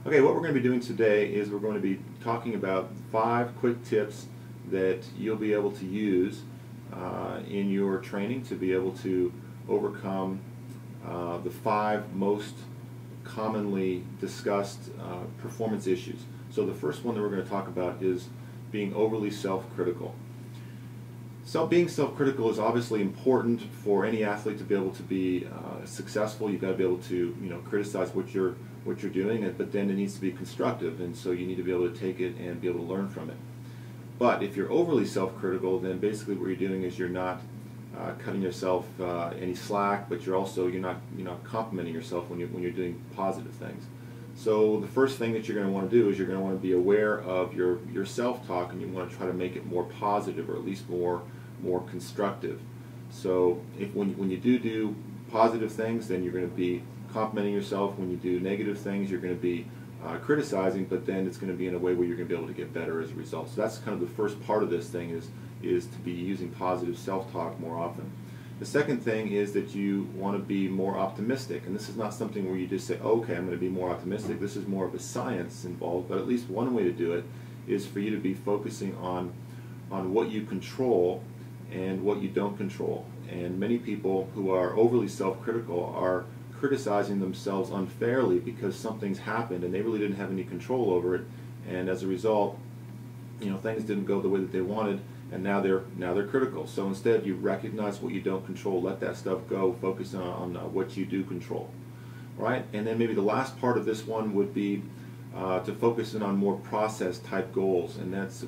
Okay, what we're going to be doing today is we're going to be talking about 5 quick tips that you'll be able to use in your training to be able to overcome the 5 most commonly discussed performance issues. So the first one that we're going to talk about is being overly self-critical. So being self-critical is obviously important for any athlete to be able to be successful. You've got to be able to criticize what you're doing, but then it needs to be constructive, and so you need to be able to take it and be able to learn from it. But if you're overly self-critical, then basically what you're doing is you're not cutting yourself any slack, but you're not complimenting yourself when you're doing positive things. So the first thing that you're going to want to do is you're going to want to be aware of your self-talk, and you want to try to make it more positive, or at least more constructive. So when you do positive things, then you're going to be complimenting yourself. When you do negative things, you're going to be criticizing, but then it's going to be in a way where you're going to be able to get better as a result. So that's kind of the first part of this thing is to be using positive self-talk more often. The second thing is that you want to be more optimistic, and this is not something where you just say, oh, okay, I'm going to be more optimistic. This is more of a science involved, but at least one way to do it is for you to be focusing on what you control and what you don't control. And many people who are overly self-critical are criticizing themselves unfairly because something's happened and they really didn't have any control over it, and as a result, things didn't go the way that they wanted, and now they're critical. So instead, you recognize what you don't control, let that stuff go, focus on what you do control, right? And then maybe the last part of this one would be to focus in on more process type goals, and that's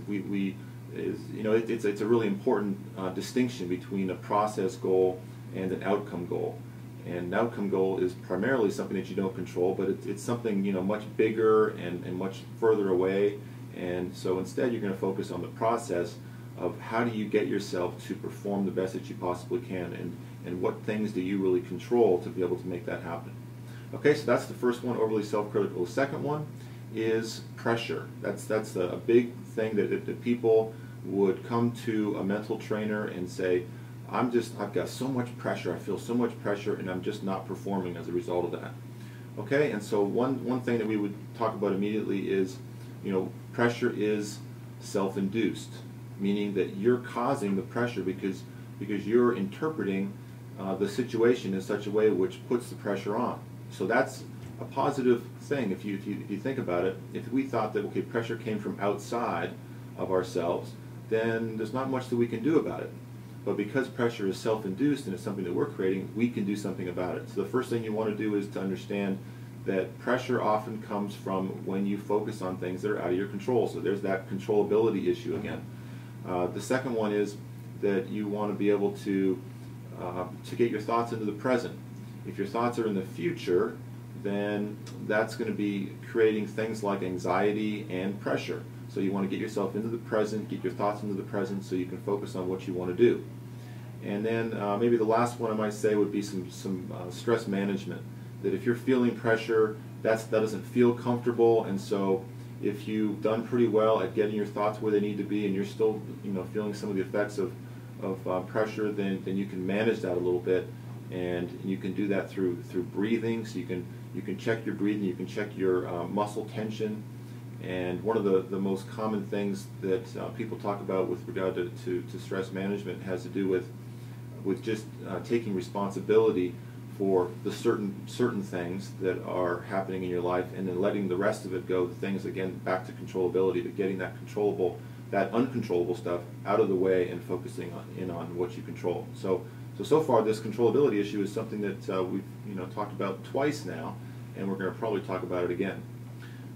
it's a really important distinction between a process goal and an outcome goal. And an outcome goal is primarily something that you don't control, but it's something much bigger and much further away. And so instead, you're going to focus on the process of how do you get yourself to perform the best that you possibly can, and what things do you really control to be able to make that happen. Okay, so that's the first one, overly self-critical. The second one is pressure. That's a big thing that people would come to a mental trainer and say, I've got so much pressure, I feel so much pressure, and I'm just not performing as a result of that. Okay, and so one thing that we would talk about immediately is, pressure is self-induced, meaning that you're causing the pressure because you're interpreting the situation in such a way which puts the pressure on. So that's a positive thing if you think about it. If we thought that, okay, pressure came from outside of ourselves, then there's not much that we can do about it. But because pressure is self-induced and it's something that we're creating, we can do something about it. So the first thing you want to do is to understand that pressure often comes from when you focus on things that are out of your control. So there's that controllability issue again. The second one is that you want to be able to get your thoughts into the present. If your thoughts are in the future, then that's going to be creating things like anxiety and pressure. So you want to get yourself into the present, get your thoughts into the present so you can focus on what you want to do. And then maybe the last one I might say would be some stress management. That if you're feeling pressure, that doesn't feel comfortable, and so if you've done pretty well at getting your thoughts where they need to be and you're still feeling some of the effects of pressure, then you can manage that a little bit, and you can do that through breathing. So you can check your breathing, you can check your muscle tension. And one of the most common things that people talk about with regard to stress management has to do with just taking responsibility for the certain things that are happening in your life, and then letting the rest of it go. The things, again, back to controllability, but getting that uncontrollable stuff out of the way and focusing on what you control. So far this controllability issue is something that we've talked about twice now, and we're going to probably talk about it again.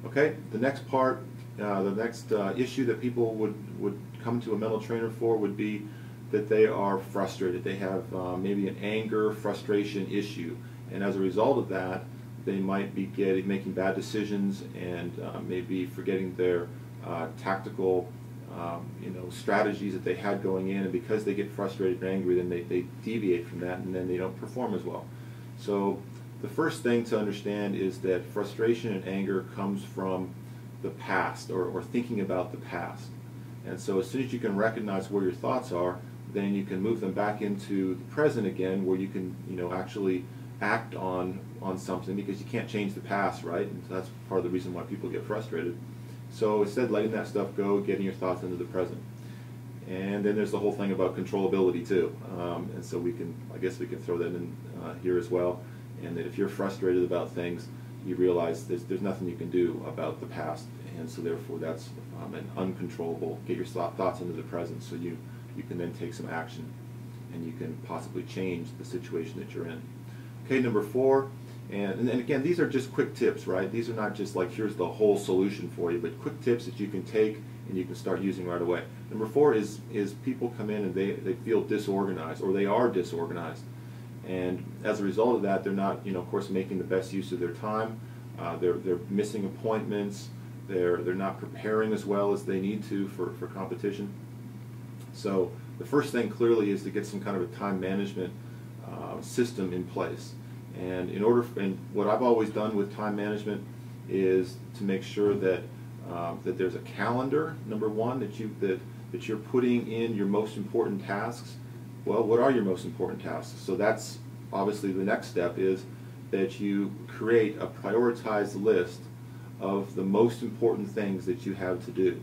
Okay, the next part, the next issue that people would come to a mental trainer for would be that they are frustrated. They have maybe an anger, frustration issue, and as a result of that, they might be making bad decisions and maybe forgetting their tactical strategies that they had going in, and because they get frustrated and angry, then they deviate from that, and then they don't perform as well. So the first thing to understand is that frustration and anger comes from the past, or thinking about the past. And so as soon as you can recognize where your thoughts are, then you can move them back into the present again, where you can actually act on something because you can't change the past, right? And so that's part of the reason why people get frustrated. So instead, letting that stuff go, getting your thoughts into the present. And then there's the whole thing about controllability too. And so I guess we can throw that in here as well. And that if you're frustrated about things, you realize there's nothing you can do about the past. And so therefore that's an uncontrollable, get your thoughts into the present so you can then take some action and you can possibly change the situation that you're in. Okay, number 4, and again, these are just quick tips, right? These are not just like, here's the whole solution for you, but quick tips that you can take and you can start using right away. Number 4 is people come in and they feel disorganized, or they are disorganized. And as a result of that, they're not, of course, making the best use of their time. They're missing appointments. They're not preparing as well as they need to for competition. So the first thing clearly is to get some kind of a time management system in place. And and what I've always done with time management is to make sure that that there's a calendar, number 1, that you're putting in your most important tasks. Well, what are your most important tasks? So that's obviously the next step, is that you create a prioritized list of the most important things that you have to do.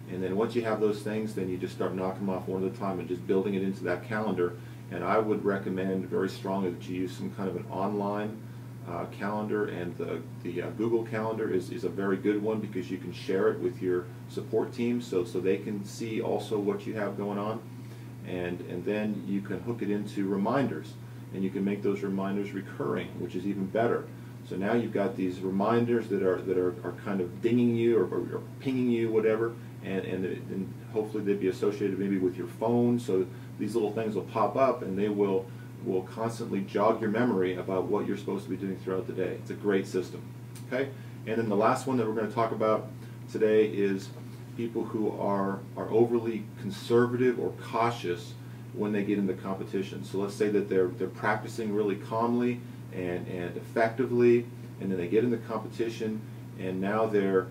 And then once you have those things, then you just start knocking them off one at a time and just building it into that calendar. And I would recommend very strongly that you use some kind of an online calendar, and the Google Calendar is a very good one because you can share it with your support team so they can see also what you have going on. And then you can hook it into reminders, and you can make those reminders recurring, which is even better. So now you've got these reminders that are kind of dinging you or pinging you, whatever, and hopefully they'd be associated maybe with your phone. So these little things will pop up, and they will constantly jog your memory about what you're supposed to be doing throughout the day. It's a great system. Okay, and then the last one that we're going to talk about today is people who are overly conservative or cautious when they get into competition. So let's say that they're practicing really calmly and effectively, and then they get into competition, and now they're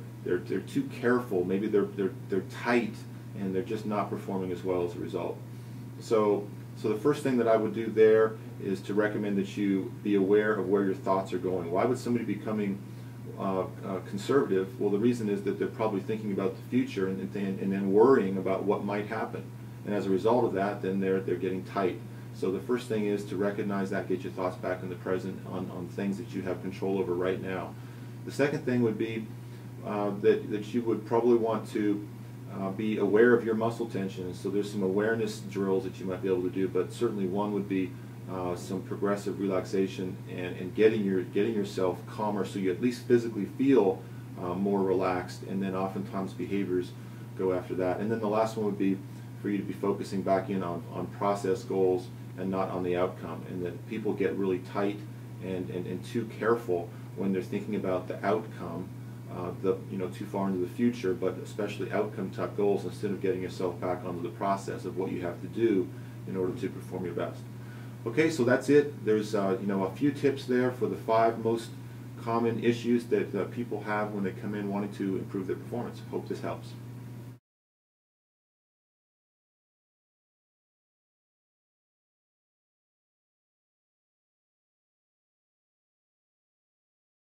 too careful. Maybe they're tight, and they're just not performing as well as a result. So the first thing that I would do there is to recommend that you be aware of where your thoughts are going. Why would somebody be becoming conservative? Well, the reason is that they're probably thinking about the future and then worrying about what might happen. And as a result of that, then they're getting tight. So the first thing is to recognize that, get your thoughts back in the present on things that you have control over right now. The second thing would be that you would probably want to be aware of your muscle tension. So there's some awareness drills that you might be able to do, but certainly one would be some progressive relaxation and getting yourself calmer, so you at least physically feel more relaxed, and then oftentimes behaviors go after that. And then the last one would be for you to be focusing back in on process goals and not on the outcome. And that people get really tight and too careful when they're thinking about the outcome, too far into the future, but especially outcome type goals, instead of getting yourself back onto the process of what you have to do in order to perform your best. Okay, so that's it. There's a few tips there for the 5 most common issues that people have when they come in wanting to improve their performance. Hope this helps.